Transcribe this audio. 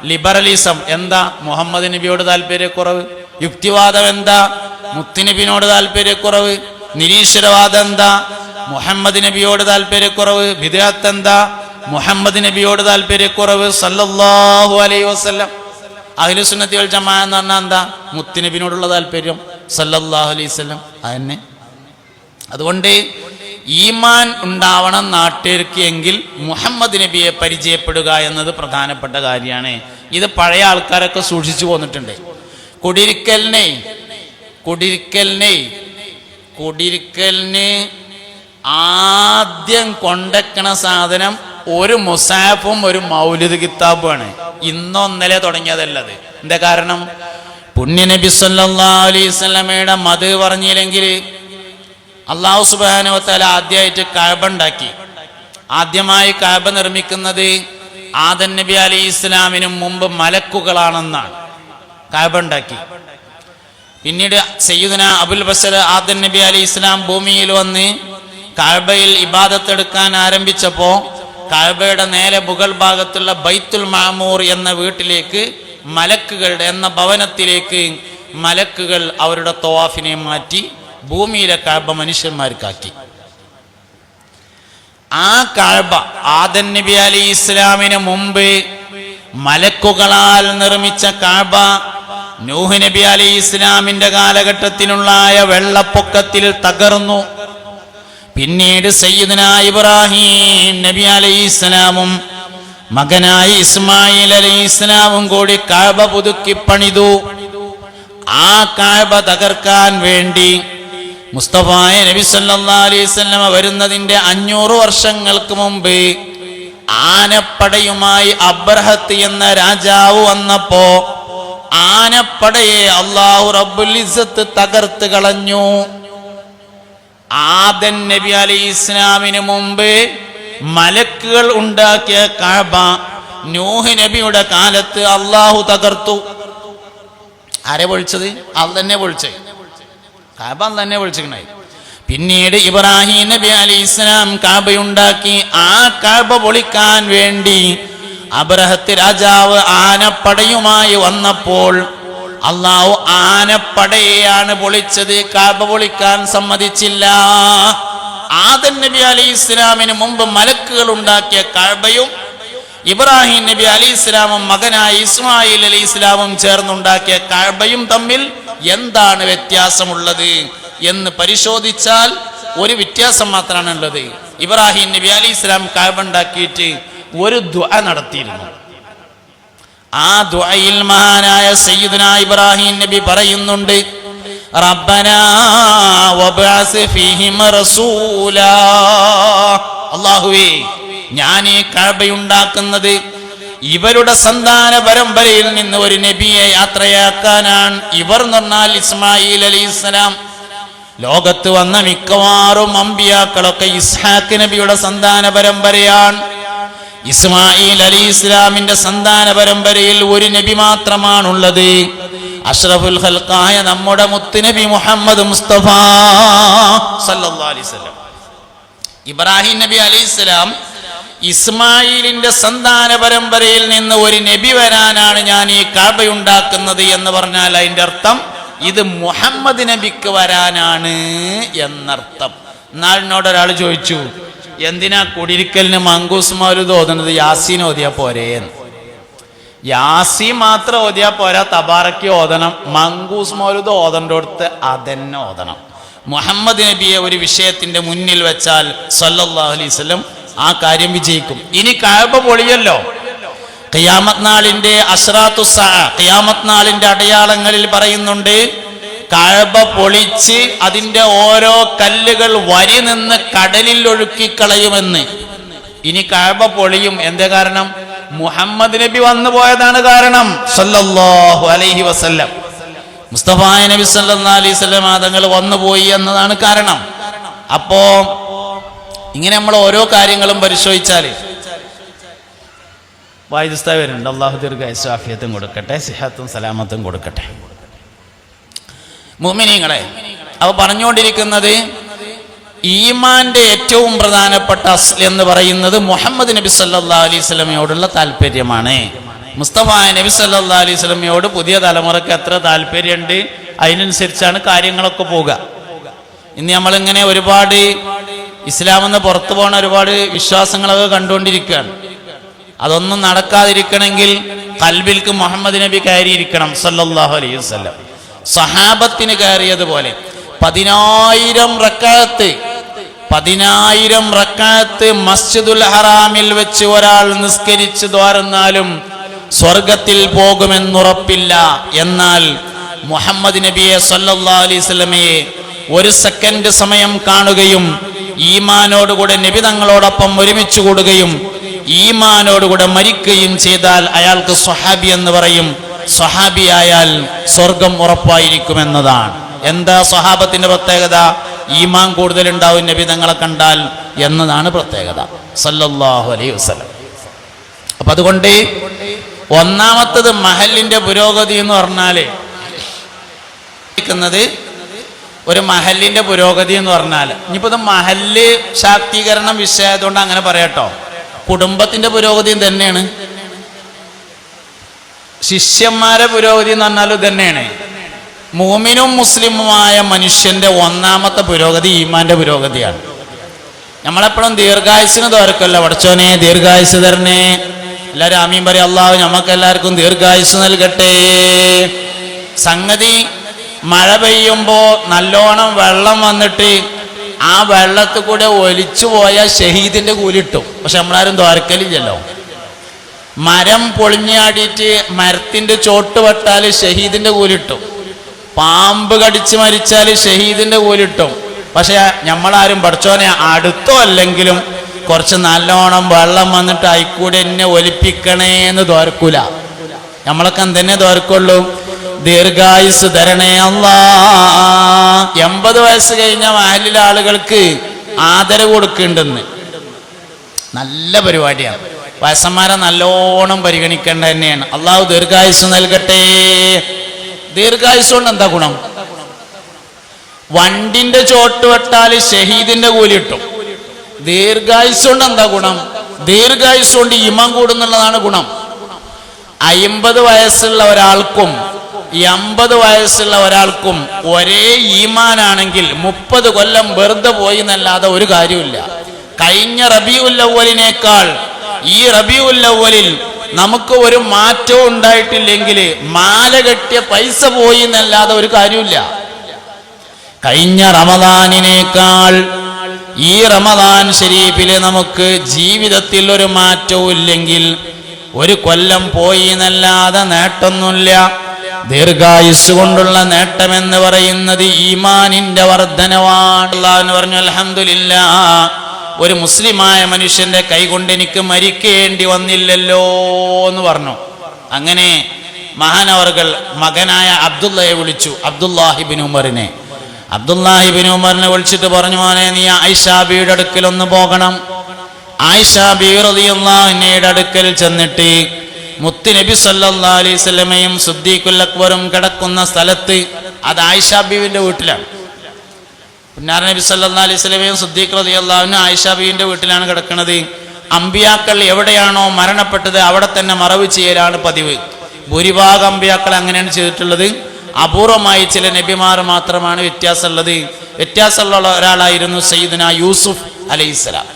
Liberalism എന്താ? മുഹമ്മദ് നബിയോട് താല്പര്യക്കുറവ്. യുക്തിവാദം എന്താ? മുത്തുനബിനോട് താല്പര്യക്കുറവ്. നിരീശ്വരവാദം എന്താ? മുഹമ്മദ് നബിയോട് താല്പര്യക്കുറവ്. ബിദ്അത്ത് എന്താ? മുഹമ്മദ് നബിയോട് താല്പര്യക്കുറവ് സല്ലല്ലാഹു അലൈഹി വസല്ലം. അഹ്ലുസുന്നത്തി വൽ ജമാഅ എന്ന് പറഞ്ഞാൽ എന്താ? മുത്തുനബിനോടുള്ള താല്പര്യം സല്ലല്ലാഹു അലൈഹി വസല്ലം. അതന്നെ. അതുകൊണ്ട് ഈമാൻ ഉണ്ടാവണം നാട്ടുകാർക്ക് എങ്കിൽ മുഹമ്മദ് നബിയെ പരിചയപ്പെടുക എന്നത് പ്രധാനപ്പെട്ട കാര്യമാണ്. ഇത് പഴയ ആൾക്കാരൊക്കെ സൂക്ഷിച്ചു പോന്നിട്ടുണ്ട്. കുടിരിക്കലിന് ആദ്യം കൊണ്ടക്കണ സാധനം ഒരു മുസാഫും ഒരു മൗലിദ് കിതാബുമാണ്. ഇന്നോ ഇന്നലെ തുടങ്ങിയതല്ലത്. എന്താ കാരണം? പുണ്യനബി സല്ലല്ലാഹു അലൈഹി വസല്ലമയുടെ മദ് പറഞ്ഞില്ലെങ്കിൽ അല്ലാഹു സുബ്ഹാനഹു വ തആല ആദ്യമായിട്ട് കഅബ ഉണ്ടാക്കി. ആദ്യമായി കഅബ നിർമ്മിക്കുന്നത് ആദം നബി അലൈഹി ഇസ്ലാമിന് മുമ്പ് മലക്കുകളാണെന്നാണ്. കഅബ ഉണ്ടാക്കി. പിന്നീട് സയ്യിദുന അബുൽ ബശർ ആദം നബി അലൈഹി ഇസ്ലാം ഭൂമിയിൽ വന്ന് കഅബയിൽ ഇബാദത്ത് എടുക്കാൻ ആരംഭിച്ചപ്പോൾ കഅബയുടെ നേരെ മുകൾ ഭാഗത്തുള്ള ബൈത്തുൽ മഅമൂർ എന്ന വീട്ടിലേക്ക് മലക്കുകളുടെ എന്ന ഭവനത്തിലേക്ക് മലക്കുകൾ അവരുടെ തവാഫിനെ മാറ്റി ഭൂമിയിലെ കഅബ മനുഷ്യന്മാർക്കാക്കി. ആ കഅബ ആദം നബി അലൈഹി ഇസ്ലാമിന് മുമ്പ് മലക്കുകളാൽ നിർമ്മിച്ച കഅബ നൂഹ് നബി അലൈഹി ഇസ്ലാമിന്റെ കാലഘട്ടത്തിലുള്ളായ വെള്ളപ്പൊക്കത്തിൽ തകർന്നു. പിന്നീട് സയ്യിദുനാ ഇബ്രാഹിം നബി അലൈഹി ഇസ്ലാമും മകനായ ഇസ്മായിൽ അലൈഹി ഇസ്ലാമും കൂടി കഅബ പുതുക്കി പണിതു. ആ കഅബ തകർക്കാൻ വേണ്ടി മുസ്തഫായ നബി സല്ലല്ലാഹു അലൈഹി വസല്ലം വരുന്നതിന്റെ 500 വർഷങ്ങൾക്ക് മുമ്പ് ആനപ്പടയുമായി അബ്രഹത്ത് എന്ന രാജാവ് വന്നപ്പോ ആനപ്പടയെ അല്ലാഹു റബ്ബുൽ ഇസ്സത്ത് തകർത്ത് കളഞ്ഞു. ആദം നബി അലൈഹി ഇസ്ലാമിന് മുമ്പ് മലക്കുകൾ ഉണ്ടാക്കിയ കഅബ നൂഹ് നബിയുടെ കാലത്ത് അല്ലാഹു തകർത്തു. ആരെ പൊളിച്ചത്? അല്ലാഹു തന്നെ പൊളിച്ചത്. കഅബ തന്നെ പൊളിച്ചിട്ടുണ്ടായി. പിന്നീട് ഇബ്രാഹിം നബി അലൈഹി ഇസ്ലാം കഅബയുണ്ടാക്കി. ആ കഅബ പൊളിക്കാൻ വേണ്ടി അബ്രഹത്ത് രാജാവ് ആനപ്പടയുമായി വന്നപ്പോൾ അല്ലാഹു ആനപ്പടയെയാണ് പൊളിച്ചത്, കഅബ പൊളിക്കാൻ സമ്മതിച്ചില്ല. ആദം നബി അലൈഹി ഇസ്ലാമിന് മുമ്പ് മലക്കുകൾ ഉണ്ടാക്കിയ കഅബയും ഇബ്രാഹിം നബി അലൈഹി ഇസ്ലാമും മകനായ ഇസ്മായിൽ അലൈഹി ഇസ്ലാമും ചേർന്നുണ്ടാക്കിയ കഅബയും തമ്മിൽ എന്താണ് വ്യത്യാസമുള്ളത് എന്ന് പരിശോധിച്ചാൽ ഒരു വ്യത്യാസം മാത്രമാണ് ഉള്ളത്. ഇബ്രാഹിം നബി അലൈഹി ഇസ്ലാം കഅബ ഉണ്ടാക്കിയിട്ട് ഒരു ദുആ നടത്തിയിരുന്നു. ആ ദുആയിൽ മഹാനായ സയ്യിദുനാ ഇബ്രാഹിം നബി പറയുന്നുണ്ട്, റബ്ബനാ വബഅസ് ഫീഹിം റസൂലാ. അല്ലാഹുവേ, ഞാൻ ഈ കഅബയുണ്ടാക്കുന്നത് ഇവരുടെ സന്താന പരമ്പരയിൽ നിന്ന് ഒരു നബിയെ യാത്രയാക്കാനാണ്. ഇവർ എന്ന് പറഞ്ഞാൽ ഇസ്മായിൽ അലൈഹിസ്സലാം. ലോകത്ത് വന്ന മിക്കവാറും അമ്പിയാക്കളൊക്കെ ഇസ്ഹാഖ് നബിയുടെ സന്താന പരമ്പരയാണ്. ഇസ്മായിൽ അലൈഹിസ്സലാമിന്റെ സന്താന പരമ്പരയിൽ ഒരു നബി മാത്രമാണുള്ളത്, അഷ്റഫുൽ ഖൽഖായ നമ്മുടെ മുത്തുനബി മുഹമ്മദ് മുസ്തഫ സല്ലല്ലാഹു അലൈഹി വസല്ലം. ഇബ്രാഹിം നബി അലൈഹിസ്സലാം ഇസ്മായിലിന്റെ സന്താന പരമ്പരയിൽ നിന്ന് ഒരു നബി വരാനാണ് ഞാൻ ഈ കഅബയുണ്ടാക്കുന്നത് എന്ന് പറഞ്ഞാൽ അതിന്റെ അർത്ഥം ഇത് മുഹമ്മദ് നബിക്ക് വരാനാണ് എന്നർത്ഥം. എന്നാളിനോട് ഒരാൾ ചോദിച്ചു, എന്തിനാ കുടിരിക്കലിന് മങ്കൂസ് മൗലൂദ് ഓതുന്നത്? യാസീൻ ഓതിയാ പോരേന്ന്. യാസീൻ മാത്രം ഓതിയാ പോരാ, തബാറക്ക് ഓതണം. മങ്കൂസ് മൗലൂദ് ഓതണ്ടോടുത്ത് അതന്നെ ഓതണം. മുഹമ്മദ് നബിയെ ഒരു വിഷയത്തിന്റെ മുന്നിൽ വെച്ചാൽ സല്ലല്ലാഹു അലൈഹി വസല്ലം ആ കാര്യം വിജയിക്കും. ഇനി കഅബ പൊളിയല്ലോ. ഖിയാമത്ത് നാളിന്റെ അശ്റാത്തു സഅ, ഖിയാമത്ത് നാളിന്റെ അടയാളങ്ങളിൽ പറയുന്നുണ്ട്, കഅബ പൊളിച്ച് അതിന്റെ ഓരോ കല്ലുകൾ വരി നിന്ന് കടലിൽ ഒഴുക്കിക്കളയുമെന്ന്. ഇനി കഅബ പൊളിയും. എന്താ കാരണം? മുഹമ്മദ് നബി വന്നു പോയതാണ് കാരണം സല്ലല്ലാഹു അലൈഹി വസല്ലം. മുസ്തഫ നബി സല്ലല്ലാഹു അലൈഹി വസല്ലം തങ്ങൾ വന്നുപോയി എന്നതാണ് കാരണം. അപ്പോ ഇങ്ങനെ നമ്മൾ ഓരോ കാര്യങ്ങളും പരിശോധിച്ചാൽ വായുസ്താവ് വരുന്നുണ്ട്. അല്ലാഹു ദീർഘായുസ്സും ആഫിയത്തും കൊടുക്കട്ടെ, സിഹത്തും സലാമത്തും കൊടുക്കട്ടെ. മുഅ്മിനീങ്ങളെ, അവ പറഞ്ഞുകൊണ്ടിരിക്കുന്നത് ഈമാന്റെ ഏറ്റവും പ്രധാനപ്പെട്ട അസ്ൽ എന്ന് പറയുന്നത് മുഹമ്മദ് നബി സല്ലല്ലാഹു അലൈഹി വസല്ലമയോടുള്ള താല്പര്യമാണ്. മുസ്തഫ നബി സല്ലല്ലാഹു അലൈഹി വസല്ലമയോട് പുതിയ തലമുറക്ക് എത്ര താല്പര്യമുണ്ട് അതിനനുസരിച്ചാണ് കാര്യങ്ങളൊക്കെ പോവുക. ഇന്ന് നമ്മളിങ്ങനെ ഒരുപാട് ഇസ്ലാമെന്ന് പുറത്തു പോണ ഒരുപാട് വിശ്വാസങ്ങളൊക്കെ കണ്ടുകൊണ്ടിരിക്കുകയാണ്. അതൊന്നും നടക്കാതിരിക്കണമെങ്കിൽ ഖൽബിൽക്ക് മുഹമ്മദ് നബി കയറിയിരിക്കണം സല്ലല്ലാഹു അലൈഹി വസല്ലം. സഹാബത്തിന് കയറിയതുപോലെ 10,000 റക്അത്ത് മസ്ജിദുൽ ഹറാമിൽ വെച്ച് ഒരാൾ നിസ്കരിച്ച് ദ്വാരന്നാലും സ്വർഗത്തിൽ പോകുമെന്നുറപ്പില്ല. എന്നാൽ മുഹമ്മദ് നബിയെ സല്ലല്ലാഹു അലൈഹി വസല്ലമയെ ഒരു സെക്കൻഡ് സമയം കാണുകയും ഈമാനോടുകൂടെ നബി തങ്ങളോടൊപ്പം ഒരുമിച്ച് കൂടുകയും ഈമാനോടുകൂടെ മരിക്കുകയും ചെയ്താൽ അയാൾക്ക് സ്വഹാബി എന്ന് പറയും. സ്വഹാബിയായാൽ സ്വർഗം ഉറപ്പായിരിക്കുമെന്നതാണ്. എന്താ സ്വഹാബത്തിന്റെ പ്രത്യേകത? ഈമാൻ കൂടുതലുണ്ടാവും നബി തങ്ങളെ കണ്ടാൽ എന്നതാണ് പ്രത്യേകത സല്ലല്ലാഹു അലൈഹി വസല്ലം. അപ്പൊ അതുകൊണ്ട് ഒന്നാമത്തത് മഹലിന്റെ പുരോഗതി എന്ന് പറഞ്ഞാല് ഒരു മഹലിന്റെ പുരോഗതി എന്ന് പറഞ്ഞാൽ ഇനിയിപ്പോ ഇത് മഹല് ശാക്തീകരണം വിഷയമായതുകൊണ്ട് അങ്ങനെ പറയാട്ടോ. കുടുംബത്തിന്റെ പുരോഗതി തന്നെയാണ്. ശിഷ്യന്മാരെ പുരോഗതി എന്ന് പറഞ്ഞാലും തന്നെയാണ്. മുഅ്മിനും മുസ്ലിമുമായ മനുഷ്യന്റെ ഒന്നാമത്തെ പുരോഗതി ഈമാന്റെ പുരോഗതിയാണ്. നമ്മളെപ്പോഴും ദീർഘായുസിന് തോരക്കല്ല, പഠിച്ചോനെ ദീർഘായുസ് തരണേ, എല്ലാവരും ആമീൻ പറയും. അല്ലാഹു നമുക്ക് എല്ലാവർക്കും ദീർഘായുസ് നൽകട്ടെ. സംഗതി മഴ പെയ്യുമ്പോ നല്ലോണം വെള്ളം വന്നിട്ട് ആ വെള്ളത്തിൽ കൂടെ ഒലിച്ചു പോയ ഷഹീദിന്റെ കൂലിട്ടും. പക്ഷെ നമ്മളാരും ദ്വാരക്കലില്ലല്ലോ. മരം പൊളിഞ്ഞാടിയിട്ട് മരത്തിന്റെ ചോട്ട് വെട്ടാൽ ഷഹീദിന്റെ കൂലിട്ടും. പാമ്പ് കടിച്ച് മരിച്ചാൽ ഷഹീദിന്റെ കൂലിട്ടും. പക്ഷെ നമ്മളാരും പഠിച്ചോനെ അടുത്തോ അല്ലെങ്കിലും കുറച്ച് നല്ലോണം വെള്ളം വന്നിട്ട് ആയിക്കൂടെ എന്നെ ഒലിപ്പിക്കണേ എന്ന് ദ്വാരക്കൂല. നമ്മളൊക്കെ എന്തെന്നെ ദ്വാരക്കുള്ളൂ? ദീർഘായുസ് തരണേ അല്ലാ. 80 വയസ്സ് കഴിഞ്ഞ മഹലിലെ ആളുകൾക്ക് ആദരവ് കൊടുക്കുന്നുണ്ടെന്ന്. നല്ല പരിപാടിയാണ്. വയസ്സന്മാരെ നല്ലോണം പരിഗണിക്കേണ്ട തന്നെയാണ്. അള്ളാഹു ദീർഘായുസ് നൽകട്ടെ. ദീർഘായുസ് കൊണ്ട് എന്താ ഗുണം? വണ്ടിന്റെ ചോട്ട് വെട്ടാൽ ഷഹീദിന്റെ കൂലി കിട്ടും. ദീർഘായുസ് കൊണ്ട് എന്താ ഗുണം? ദീർഘായുസ് കൊണ്ട് ഈമാൻ കൂടുന്നുള്ളതാണ് ഗുണം. 50 വയസ്സുള്ള ഒരാൾക്കും 80 വയസ്സുള്ള ഒരാൾക്കും ഒരേ ഈമാനാണെങ്കിൽ 30 കൊല്ലം വെറുതെ പോയി എന്നല്ലാതെ ഒരു കാര്യമില്ല. കഴിഞ്ഞ റബീഉൽ അവ്വലിനേക്കാൾ ഈ റബീഉൽ അവ്വലിൽ നമുക്ക് ഒരു മാറ്റവും ഉണ്ടായിട്ടില്ലെങ്കിൽ മാല കെട്ടിയ പൈസ പോയി എന്നല്ലാതെ ഒരു കാര്യമില്ല. കഴിഞ്ഞ റമദാനിനേക്കാൾ ഈ റമദാൻ ശരീഫില് നമുക്ക് ജീവിതത്തിൽ ഒരു മാറ്റവും ഇല്ലെങ്കിൽ ഒരു കൊല്ലം പോയി എന്നല്ലാതെ നേട്ടമൊന്നുമില്ല. ദീർഘായുസ് കൊണ്ടുള്ള നേട്ടമെന്ന് പറയുന്നത് ഈമാനിന്റെ വർധനവാണ്. അല്ലാഹു പറഞ്ഞു അൽഹംദുലില്ലാഹ്, ഒരു മുസ്ലിമായ മനുഷ്യന്റെ കൈകൊണ്ട് എനിക്ക് മരിക്കേണ്ടി വന്നില്ലല്ലോ എന്ന് പറഞ്ഞു. അങ്ങനെ മഹാനവർകൾ മകനായ അബ്ദുള്ളയെ വിളിച്ചു. അബ്ദുല്ലാഹിബ്നു ഉമറിനെ വിളിച്ചിട്ട് പറഞ്ഞു, മോനെ നീ ആയിഷ ബീവിയുടെ അടുക്കൽ ഒന്ന് പോകണം. ആയിഷ ബീവി റളിയല്ലാഹു അൻഹയുടെ അടുക്കൽ ചെന്നിട്ട് മുത്ത് നബി സല്ലല്ലാഹു അലൈഹി വസല്ലമയും സിദ്ദീഖുൽ അക്ബറും കിടക്കുന്ന സ്ഥലത്ത്, അത് ആയിഷ ബീവിന്റെ വീട്ടിലാണ്. പുന്നാര നബി സല്ലല്ലാഹു അലൈഹി വസല്ലമയും സിദ്ദീഖ് റളിയല്ലാഹു അൻഹു ആയിഷ ബീവിന്റെ വീട്ടിലാണ് കിടക്കുന്നത്. അമ്പിയാക്കൾ എവിടെയാണോ മരണപ്പെട്ടത് അവിടെ തന്നെ മറവ് ചെയ്യലാണ് പതിവ്. ഭൂരിഭാഗം അമ്പിയാക്കൾ അങ്ങനെയാണ് ചെയ്തിട്ടുള്ളത്. അപൂർവമായി ചില നബിമാർ മാത്രമാണ് വ്യത്യാസമുള്ളത്. വ്യത്യാസമുള്ള ഒരാളായിരുന്നു സയ്യിദുനാ യൂസുഫ് അലൈഹിസ്സലാം.